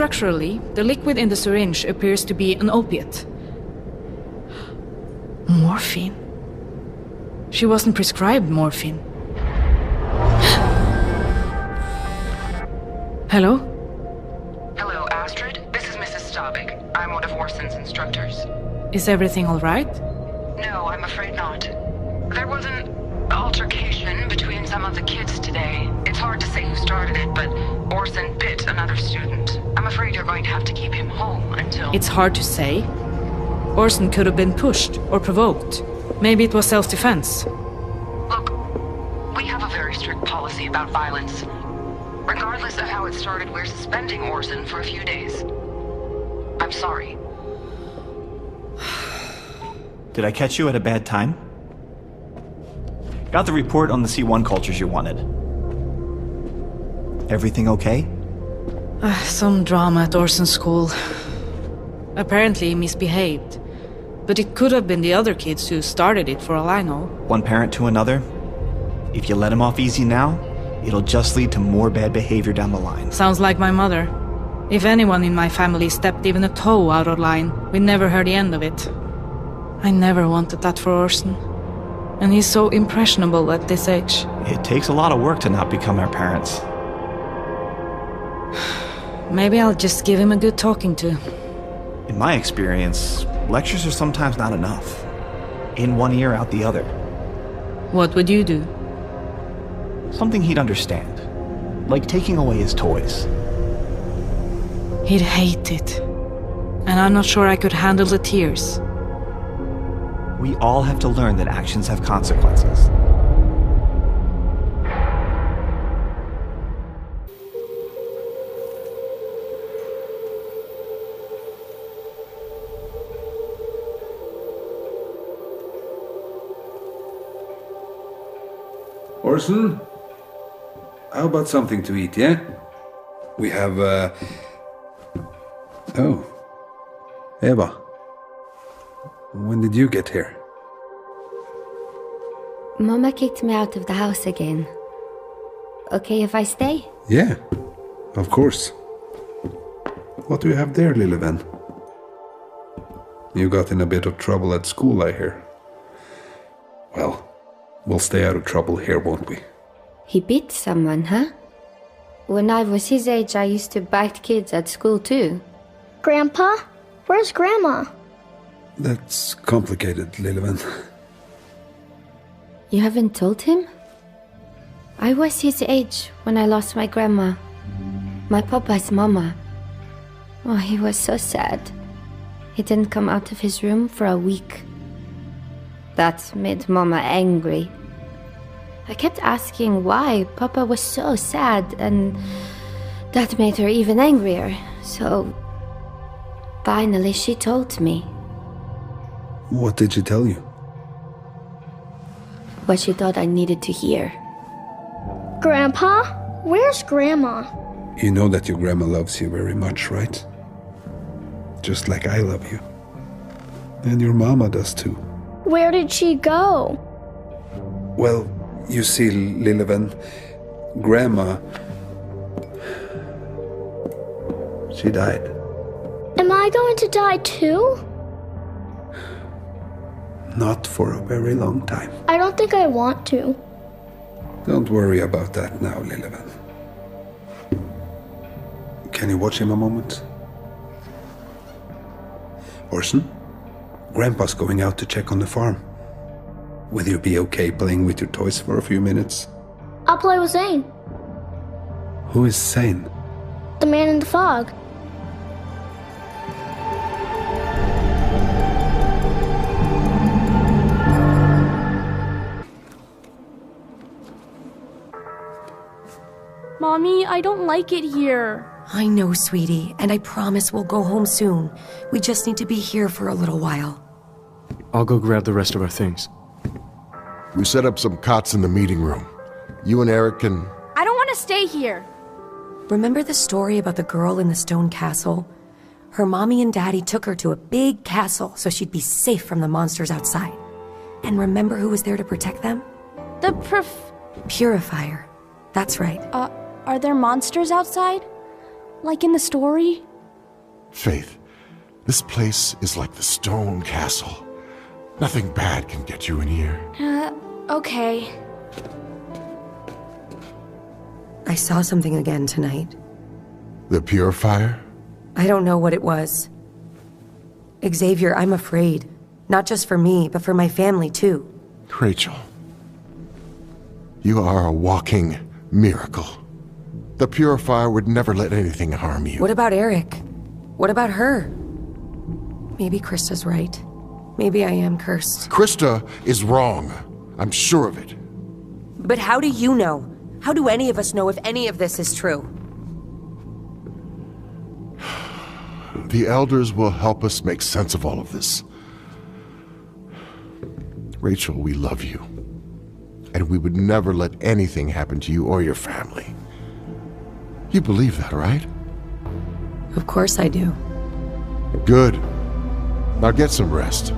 Structurally, the liquid in the syringe appears to be an opiate. Morphine? She wasn't prescribed morphine. Hello? Hello, Astrid. This is Mrs. Staubig. I'm one of Orson's instructors. Is everything all right? No, I'm afraid not. There was an altercation between some of the kids today. It's hard to say who started it, but Orson bit another student. I'm afraid you're going to have to keep him home until... It's hard to say. Orson could have been pushed or provoked. Maybe it was self-defense. Look, we have a very strict policy about violence. Regardless of how it started, we're suspending Orson for a few days. I'm sorry. Did I catch you at a bad time? Got the report on the C1 cultures you wanted. Everything okay? Some drama at Orson's school. Apparently he misbehaved. But it could have been the other kids who started it, for all I know. One parent to another? If you let him off easy now, it'll just lead to more bad behavior down the line. Sounds like my mother. If anyone in my family stepped even a toe out of line, we never heard the end of it. I never wanted that for Orson. And he's so impressionable at this age. It takes a lot of work to not become our parents. Maybe I'll just give him a good talking to. In my experience, lectures are sometimes not enough. In one ear, out the other. What would you do? Something he'd understand. Like taking away his toys. He'd hate it. And I'm not sure I could handle the tears. We all have to learn that actions have consequences. Orson? How about something to eat, yeah? We have, Oh. Eva. When did you get here? Mama kicked me out of the house again. Okay if I stay? Yeah, of course. What do you have there, Lilleven? You got in a bit of trouble at school, I hear. Well, we'll stay out of trouble here, won't we? He beat someone, huh? When I was his age, I used to bite kids at school too. Grandpa? Where's Grandma? That's complicated, Lilleven. You haven't told him? I was his age when I lost my grandma. My papa's mama. Oh, he was so sad. He didn't come out of his room for a week. That made Mama angry. I kept asking why Papa was so sad, and that made her even angrier. So finally she told me. What did she tell you? What she thought I needed to hear. Grandpa? Where's Grandma? You know that your grandma loves you very much, right? Just like I love you. And your mama does too. Where did she go? Well, you see, Lilleven, Grandma... she died. Am I going to die too? Not for a very long time. I don't think I want to. Don't worry about that now, Lilleven. Can you watch him a moment? Orson? Grandpa's going out to check on the farm. Will you be okay playing with your toys for a few minutes? I'll play with Zane. Who is Zane? The man in the fog. Mommy, I don't like it here. I know, sweetie, and I promise we'll go home soon. We just need to be here for a little while. I'll go grab the rest of our things. We set up some cots in the meeting room. You and Eric can... I don't want to stay here. Remember the story about the girl in the stone castle? Her mommy and daddy took her to a big castle so she'd be safe from the monsters outside. And remember who was there to protect them? The Purifier. That's right. Are there monsters outside? Like in the story? Faith, this place is like the stone castle. Nothing bad can get you in here. Okay. I saw something again tonight. The purifier? I don't know what it was. Xavier, I'm afraid. Not just for me, but for my family, too. Rachel, you are a walking miracle. The purifier would never let anything harm you. What about Eric? What about her? Maybe Krista's right. Maybe I am cursed. Krista is wrong. I'm sure of it. But how do you know? How do any of us know if any of this is true? The elders will help us make sense of all of this. Rachel, we love you. And we would never let anything happen to you or your family. You believe that, right? Of course I do. Good. Now get some rest.